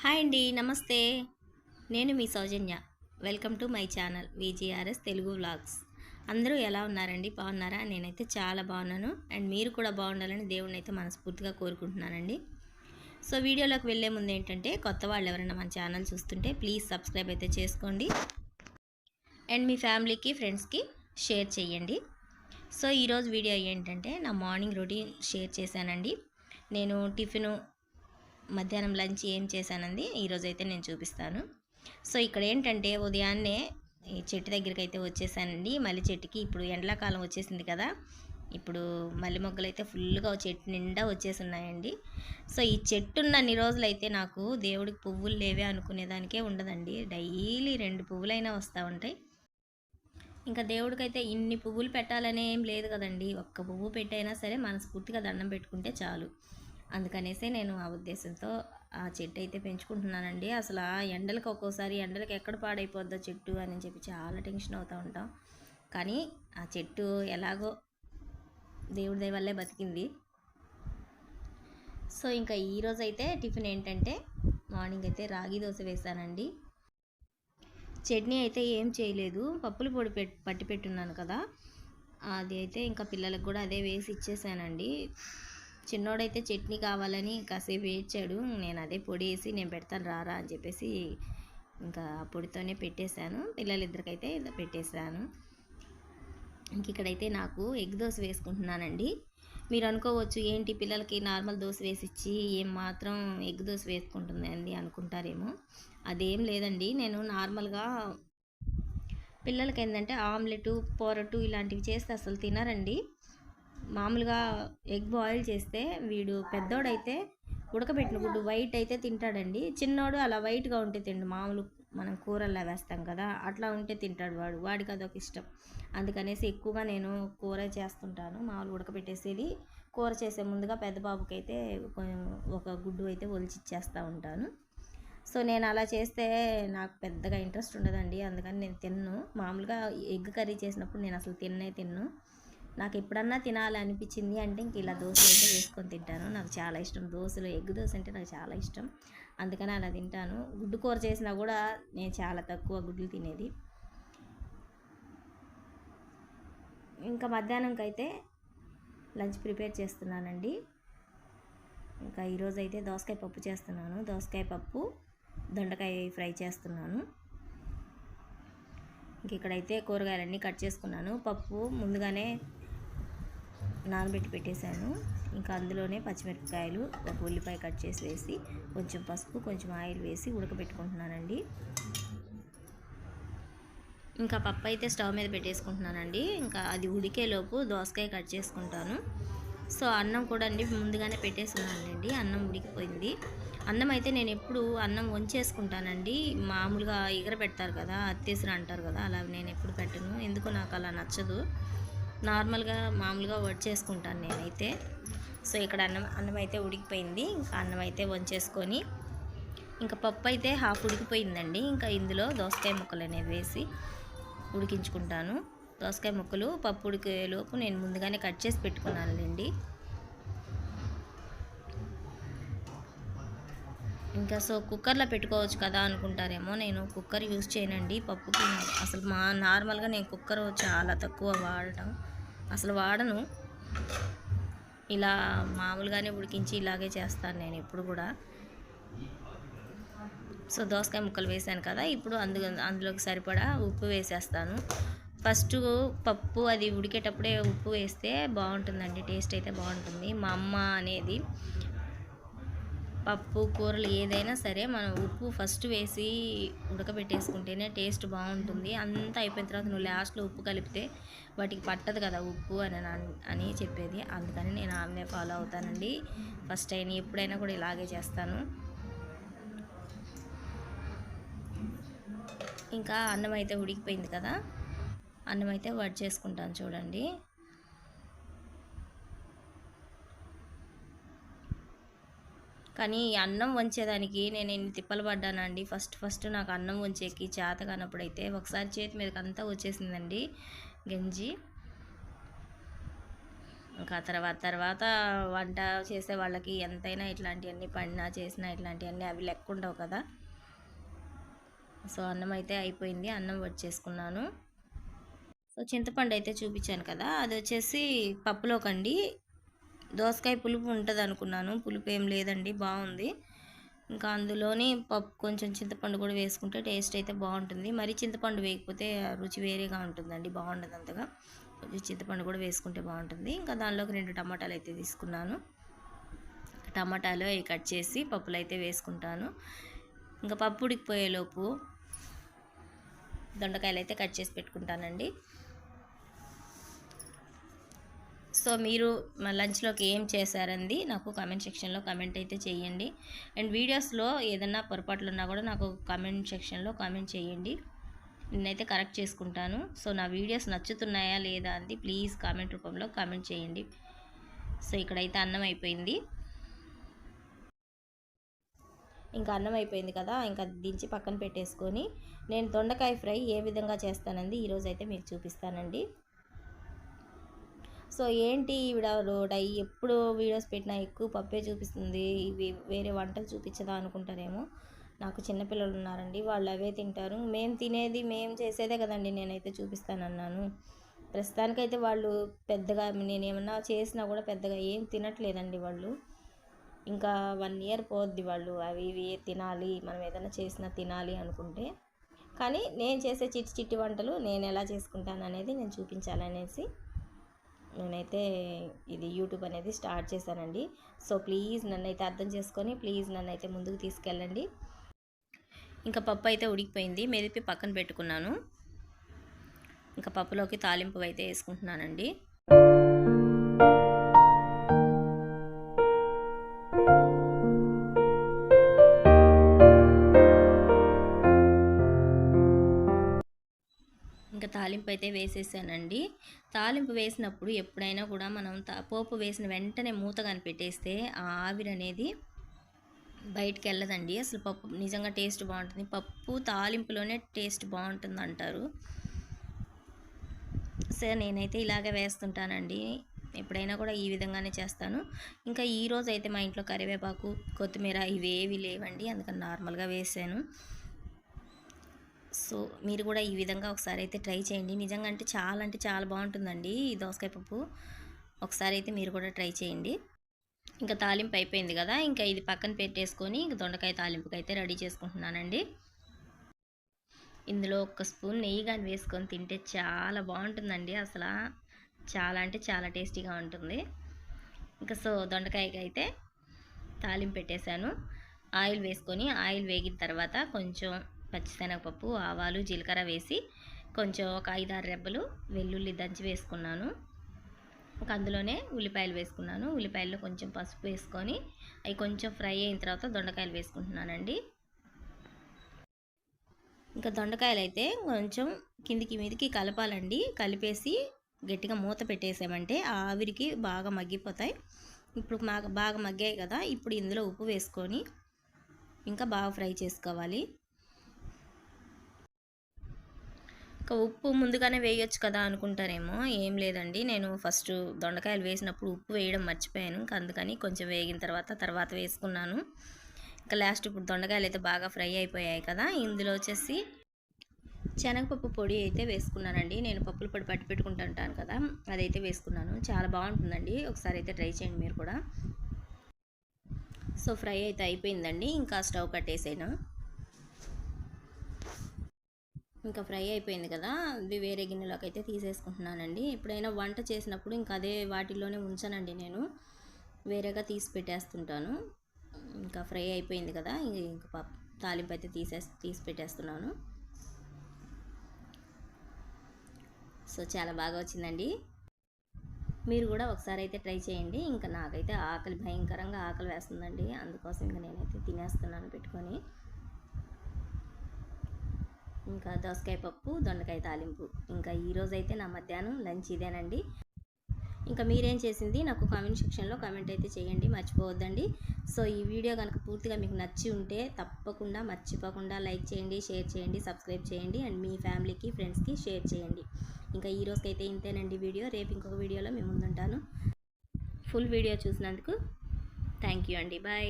Hi అండి, నమస్తే. నేను మీ Soujanya. Welcome to my channel V G R S Telugu vlogs. అందరూ ఎలా ఉన్నారండి? బాగున్నారా? నేనైతే చాలా బాగున్నాను. అండ్ మీరు కూడా బాగుండాలని దేవుడిని అయితే మనస్ఫూర్తిగా కోరుకుంటున్నానండి. సో వీడియోలోకి వెళ్ళే ముందు ఏంటంటే, కొత్త వాళ్ళు ఎవరైనా మన ఛానల్ చూస్తుంటే ప్లీజ్ సబ్స్క్రైబ్ అయితే చేసుకోండి. అండ్ మీ ఫ్యామిలీకి, ఫ్రెండ్స్కి షేర్ చేయండి. సో ఈరోజు వీడియో ఏంటంటే, నా మార్నింగ్ రొటీన్ షేర్ చేశానండి. నేను టిఫిను, మధ్యాహ్నం లంచ్ ఏం చేశానండి ఈరోజైతే నేను చూపిస్తాను. సో ఇక్కడ ఏంటంటే, ఉదయాన్నే ఈ చెట్టు దగ్గరికి అయితే వచ్చేసానండి. మళ్ళీ చెట్టుకి ఇప్పుడు ఎండాకాలం వచ్చేసింది కదా, ఇప్పుడు మల్లె మొగ్గలు అయితే ఫుల్గా చెట్టు నిండా వచ్చేసి ఉన్నాయండి. సో ఈ చెట్టు ఉన్నన్ని రోజులైతే నాకు దేవుడికి పువ్వులు లేవే అనుకునేదానికే ఉండదండి. డైలీ 2 పువ్వులైనా వస్తూ ఉంటాయి. ఇంకా దేవుడికైతే ఇన్ని పువ్వులు పెట్టాలనే ఏం లేదు కదండి. ఒక్క పువ్వు పెట్టైనా సరే మనస్ఫూర్తిగా దండం పెట్టుకుంటే చాలు. అందుకనేసే నేను ఆ ఉద్దేశంతో ఆ చెట్టు అయితే పెంచుకుంటున్నానండి. అసలు ఆ ఎండలకు ఒక్కోసారి ఎండలకు ఎక్కడ పాడైపోద్దో చెట్టు అని చెప్పి చాలా టెన్షన్ అవుతూ ఉంటాం. కానీ ఆ చెట్టు ఎలాగో దేవుడి దయ వల్లే బతికింది. సో ఇంకా ఈరోజు అయితే టిఫిన్ ఏంటంటే, మార్నింగ్ అయితే రాగి దోశ వేసానండి. చట్నీ అయితే ఏం చేయలేదు, పప్పుల పొడి పట్టి పెట్టున్నాను కదా, అది అయితే ఇంకా పిల్లలకు కూడా అదే వేసి ఇచ్చేసానండి. చిన్నోడైతే చట్నీ కావాలని కాసేపు వేచాడు. నేను అదే పొడి వేసి నేను పెడతాను రారా అని చెప్పేసి ఇంకా ఆ పొడితోనే పెట్టేశాను. పిల్లలిద్దరికైతే పెట్టేశాను. ఇంక ఇక్కడైతే నాకు ఎగ్ దోశ వేసుకుంటున్నానండి. మీరు అనుకోవచ్చు, ఏంటి పిల్లలకి నార్మల్ దోశ వేసిచ్చి ఏం మాత్రం ఎగ్ దోశ వేసుకుంటుంది అండి అనుకుంటారేమో. అదేం లేదండి, నేను నార్మల్గా పిల్లలకి ఏంటంటే ఆమ్లెట్, పొరటు ఇలాంటివి చేస్తే అసలు తినరండి. మామూలుగా ఎగ్ బాయిల్ చేస్తే వీడు పెద్దోడైతే ఉడకబెట్టిన గుడ్డు వైట్ అయితే తింటాడండి. చిన్నోడు అలా వైట్గా ఉంటే తిండు, మామూలు మనం కూరల్లో వేస్తాం కదా అట్లా ఉంటే తింటాడు వాడికి అదొక ఇష్టం. అందుకనేసి ఎక్కువగా నేను కూర చేస్తుంటాను. మామూలు ఉడకబెట్టేసేది కూర చేసే ముందుగా పెద్ద బాబుకి అయితే ఒక గుడ్డు అయితే ఒలిచిచ్చేస్తూ ఉంటాను. సో నేను అలా చేస్తే నాకు పెద్దగా ఇంట్రెస్ట్ ఉండదండి, అందుకని నేను తిన్ను. మామూలుగా ఎగ్ కర్రీ చేసినప్పుడు నేను అసలు తిన్ను. నాకు ఎప్పుడన్నా తినాలనిపించింది అంటే ఇంక ఇలా దోశలు అయితే వేసుకొని తింటాను. నాకు చాలా ఇష్టం దోశలు, ఎగ్ దోశ అంటే నాకు చాలా ఇష్టం, అందుకని అలా తింటాను. గుడ్డు కూర చేసినా కూడా నేను చాలా తక్కువ గుడ్లు తినేది. ఇంకా మధ్యాహ్నంకి అయితే లంచ్ ప్రిపేర్ చేస్తున్నానండి. ఇంకా ఈరోజు అయితే దోసకాయ పప్పు చేస్తున్నాను. దోసకాయ పప్పు, దొండకాయ ఫ్రై చేస్తున్నాను. ఇంక ఇక్కడైతే కూరగాయలన్నీ కట్ చేసుకున్నాను. పప్పు ముందుగానే నానబెట్టి పెట్టేశాను. ఇంకా అందులోనే పచ్చిమిరపకాయలు, ఒక ఉల్లిపాయ కట్ చేసి వేసి, కొంచెం పసుపు, కొంచెం ఆయిల్ వేసి ఉడకబెట్టుకుంటున్నానండి. ఇంకా పప్పు అయితే స్టవ్ మీద పెట్టేసుకుంటున్నానండి. ఇంకా అది ఉడికేలోపు దోసకాయ కట్ చేసుకుంటాను. సో అన్నం కూడా అండి ముందుగానే పెట్టేస్తున్నానండి. అన్నం ఉడికిపోయింది. అన్నం అయితే నేను ఎప్పుడు అన్నం వంచేసుకుంటానండి. మామూలుగా ఎగరబెడతారు కదా, అత్తేసిన అంటారు కదా, అలా నేను ఎప్పుడు పెట్టను. ఎందుకో నాకు అలా నచ్చదు. నార్మల్గా మామూలుగా వడ్చేసుకుంటాను నేనైతే. సో ఇక్కడ అన్నం అయితే ఉడికిపోయింది. ఇంకా అన్నం అయితే వంచేసుకొని, ఇంకా పప్పు అయితే హాఫ్ ఉడికిపోయిందండి. ఇంకా ఇందులో దోసకాయ ముక్కలు అనేవి వేసి ఉడికించుకుంటాను. దోసకాయ ముక్కలు పప్పు ఉడికేలోపు నేను ముందుగానే కట్ చేసి పెట్టుకున్నానండి. ఇంకా సో కుక్కర్లో పెట్టుకోవచ్చు కదా అనుకుంటారేమో, నేను కుక్కర్ యూజ్ చేయనండి పప్పుకి. అసలు నార్మల్గా నేను కుక్కర్ చాలా తక్కువ వాడటం, అసలు వాడను. ఇలా మామూలుగానే ఉడికించి ఇలాగే చేస్తాను నేను ఎప్పుడు కూడా. సో దోసకాయ ముక్కలు వేసాను కదా, ఇప్పుడు అందులోకి సరిపడా ఉప్పు వేసేస్తాను. ఫస్ట్ పప్పు అది ఉడికేటప్పుడే ఉప్పు వేస్తే బాగుంటుందండి, టేస్ట్ అయితే బాగుంటుంది. మా అమ్మ అనేది, పప్పు కూరలు ఏదైనా సరే మనం ఉప్పు ఫస్ట్ వేసి ఉడకబెట్టేసుకుంటేనే టేస్ట్ బాగుంటుంది. అంతా అయిపోయిన తర్వాత నువ్వు లాస్ట్లో ఉప్పు కలిపితే వాటికి పట్టదు కదా ఉప్పు అని చెప్పేది. అందుకని నేను ఆమె ఫాలో అవుతానండి. ఫస్ట్ అయినా ఎప్పుడైనా కూడా ఇలాగే చేస్తాను. ఇంకా అన్నం అయితే ఉడికిపోయింది కదా, అన్నం అయితే చేసుకుంటాను చూడండి. కానీ అన్నం వంచేదానికి నేను ఎన్ని తిప్పలు పడ్డానండి. ఫస్ట్ నాకు అన్నం వంచేకి చేత కానప్పుడైతే ఒకసారి చేతి మీదకి అంతా వచ్చేసిందండి గంజి. ఇంకా తర్వాత వంట చేసే వాళ్ళకి ఎంతైనా ఇట్లాంటివన్నీ పడినా చేసినా ఇట్లాంటివన్నీ అవి లెక్క ఉండవు కదా. సో అన్నం అయితే అయిపోయింది, అన్నం వచ్చేసుకున్నాను. సో చింతపండు అయితే చూపించాను కదా, అది వచ్చేసి పప్పులోకండి. దోసకాయ పులుపు ఉంటుంది అనుకున్నాను, పులుపు ఏం లేదండి, బాగుంది. ఇంకా అందులోని పప్పు కొంచెం చింతపండు కూడా వేసుకుంటే టేస్ట్ అయితే బాగుంటుంది. మరి చింతపండు వేయకపోతే రుచి వేరేగా ఉంటుందండి, బాగుండదు అంతగా. కొంచెం చింతపండు కూడా వేసుకుంటే బాగుంటుంది. ఇంకా దానిలోకి 2 టమాటాలు అయితే తీసుకున్నాను. టమాటాలు అవి కట్ చేసి పప్పులు అయితే వేసుకుంటాను. ఇంకా పప్పు ఉడికిపోయేలోపు దొండకాయలు అయితే కట్ చేసి పెట్టుకుంటానండి. సో మీరు మా లంచ్లోకి ఏం చేశారండి నాకు కామెంట్ సెక్షన్లో కామెంట్ అయితే చేయండి. అండ్ వీడియోస్లో ఏదన్నా పొరపాట్లు ఉన్నా కూడా నాకు కామెంట్ సెక్షన్లో కామెంట్ చేయండి, నేనైతే కరెక్ట్ చేసుకుంటాను. సో నా వీడియోస్ నచ్చుతున్నాయా లేదా అంది ప్లీజ్ కామెంట్ రూపంలో కామెంట్ చేయండి. సో ఇక్కడైతే అన్నం అయిపోయింది. ఇంకా అన్నం అయిపోయింది కదా, ఇంకా దించి పక్కన పెట్టేసుకొని నేను దొండకాయ ఫ్రై ఏ విధంగా చేస్తానండి ఈరోజు అయితే మీకు చూపిస్తానండి. సో ఏంటి ఈవిడ ఎప్పుడు వీడియోస్ పెట్టినా ఎక్కువ పప్పే చూపిస్తుంది, ఇవి వేరే వంటలు చూపించదా అనుకుంటారేమో. నాకు చిన్నపిల్లలు ఉన్నారండి, వాళ్ళు అవే తింటారు. మేము తినేది మేము చేసేదే కదండి నేనైతే చూపిస్తానన్నాను. ప్రస్తుతానికైతే వాళ్ళు పెద్దగా నేనేమన్నా చేసినా కూడా పెద్దగా ఏం తినట్లేదండి వాళ్ళు. ఇంకా 1 ఇయర్ పోద్ది వాళ్ళు అవి ఇవి తినాలి, మనం ఏదైనా చేసినా తినాలి అనుకుంటే. కానీ నేను చేసే చిట్టి చిట్టి వంటలు నేను ఎలా చేసుకుంటాను అనేది నేను చూపించాలనేసి నేనైతే ఇది యూట్యూబ్ అనేది స్టార్ట్ చేశానండి. సో ప్లీజ్ నన్నైతే అర్థం చేసుకొని ప్లీజ్ నన్నైతే ముందుకు తీసుకెళ్ళండి. ఇంకా పప్పు అయితే ఉడికిపోయింది, మెదిపి పక్కన పెట్టుకున్నాను. ఇంకా పప్పులోకి తాలింపు అయితే వేసుకుంటున్నానండి. ఇంకా తాలింపు అయితే వేసేసానండి. తాలింపు వేసినప్పుడు ఎప్పుడైనా కూడా మనం పోపు వేసిన వెంటనే మూత కానీ పెట్టేస్తే ఆ ఆవిరి అనేది బయటికి వెళ్ళదండి. అసలు పప్పు నిజంగా టేస్ట్ బాగుంటుంది, పప్పు తాలింపులోనే టేస్ట్ బాగుంటుంది అంటారు. సో నేనైతే ఇలాగే వేస్తుంటానండి, ఎప్పుడైనా కూడా ఈ విధంగానే చేస్తాను. ఇంకా ఈరోజు అయితే మా ఇంట్లో కరివేపాకు కొత్తిమీర ఇవేవి లేవండి, అందుకని నార్మల్గా వేసాను. సో మీరు కూడా ఈ విధంగా ఒకసారి అయితే ట్రై చేయండి, నిజంగా అంటే చాలా బాగుంటుందండి ఈ దోసకాయ పప్పు. ఒకసారి అయితే మీరు కూడా ట్రై చేయండి. ఇంకా తాలింపు అయిపోయింది కదా, ఇంకా ఇది పక్కన పెట్టేసుకొని ఇంక దొండకాయ తాలింపుకి అయితే రెడీ చేసుకుంటున్నానండి. ఇందులో 1 స్పూన్ నెయ్యి కానీ వేసుకొని తింటే చాలా బాగుంటుందండి, అసలు చాలా అంటే చాలా టేస్టీగా ఉంటుంది. ఇంకా సో దొండకాయకి అయితే తాలింపు పెట్టేశాను. ఆయిల్ వేసుకొని ఆయిల్ వేగిన తర్వాత కొంచెం పచ్చిశనగపప్పు, ఆవాలు, జీలకర్ర వేసి కొంచెం ఒక 5-6 రెబ్బలు వెల్లుల్లి దంచి వేసుకున్నాను. ఇంకా అందులోనే ఉల్లిపాయలు వేసుకున్నాను. ఉల్లిపాయల్లో కొంచెం పసుపు వేసుకొని అవి కొంచెం ఫ్రై అయిన తర్వాత దొండకాయలు వేసుకుంటున్నానండి. ఇంకా దొండకాయలు అయితే కొంచెం కిందికి మీదికి కలపాలండి, కలిపేసి గట్టిగా మూత పెట్టేసామంటే ఆవిరికి బాగా మగ్గిపోతాయి. ఇప్పుడు బాగా మగ్గాయి కదా, ఇప్పుడు ఇందులో ఉప్పు వేసుకొని ఇంకా బాగా ఫ్రై చేసుకోవాలి. ఇంకా ఉప్పు ముందుగానే వేయొచ్చు కదా అనుకుంటారేమో, ఏం లేదండి, నేను ఫస్ట్ దొండకాయలు వేసినప్పుడు ఉప్పు వేయడం మర్చిపోయాను. ఇంకా అందుకని కొంచెం వేగిన తర్వాత వేసుకున్నాను. ఇంకా లాస్ట్ ఇప్పుడు దొండకాయలు అయితే బాగా ఫ్రై అయిపోయాయి కదా, ఇందులో వచ్చేసి శనగపప్పు పొడి అయితే వేసుకున్నానండి. నేను పప్పుల పొడి పట్టి పెట్టుకుంటుంటాను కదా, అదైతే వేసుకున్నాను. చాలా బాగుంటుందండి, ఒకసారి అయితే ట్రై చేయండి మీరు కూడా. సో ఫ్రై అయితే అయిపోయిందండి, ఇంకా స్టవ్ కట్టేసాను. ఇంకా ఫ్రై అయిపోయింది కదా, అది వేరే గిన్నెలోకి అయితే తీసేసుకుంటున్నానండి. ఎప్పుడైనా వంట చేసినప్పుడు ఇంకా అదే వాటిల్లోనే ఉంచానండి, నేను వేరేగా తీసి పెట్టేస్తుంటాను. ఇంకా ఫ్రై అయిపోయింది కదా, ఇంకా తాలింపు అయితే తీసి పెట్టేస్తున్నాను. సో చాలా బాగా వచ్చిందండి, మీరు కూడా ఒకసారి అయితే ట్రై చేయండి. ఇంకా నాకైతే భయంకరంగా ఆకలి వేస్తుందండి, అందుకోసం ఇంకా నేనైతే తినేస్తున్నాను పెట్టుకొని. ఇంకా దోసకాయ పప్పు, దొండకాయ తాలింపు. ఇంకా ఈరోజైతే నా మధ్యాహ్నం లంచ్ ఇదేనండి. ఇంకా మీరేం చేసింది నాకు కామెంట్ సెక్షన్లో కామెంట్ అయితే చేయండి, మర్చిపోవద్దండి. సో ఈ వీడియో కనుక పూర్తిగా మీకు నచ్చి ఉంటే తప్పకుండా మర్చిపోకుండా లైక్ చేయండి, షేర్ చేయండి, సబ్స్క్రైబ్ చేయండి అండ్ మీ ఫ్యామిలీకి ఫ్రెండ్స్కి షేర్ చేయండి. ఇంకా ఈ రోజుకైతే ఇంతేనండి వీడియో. రేపు ఇంకొక వీడియోలో మేము ముందుంటాను. ఫుల్ వీడియో చూసినందుకు థ్యాంక్ యూ అండి. బాయ్.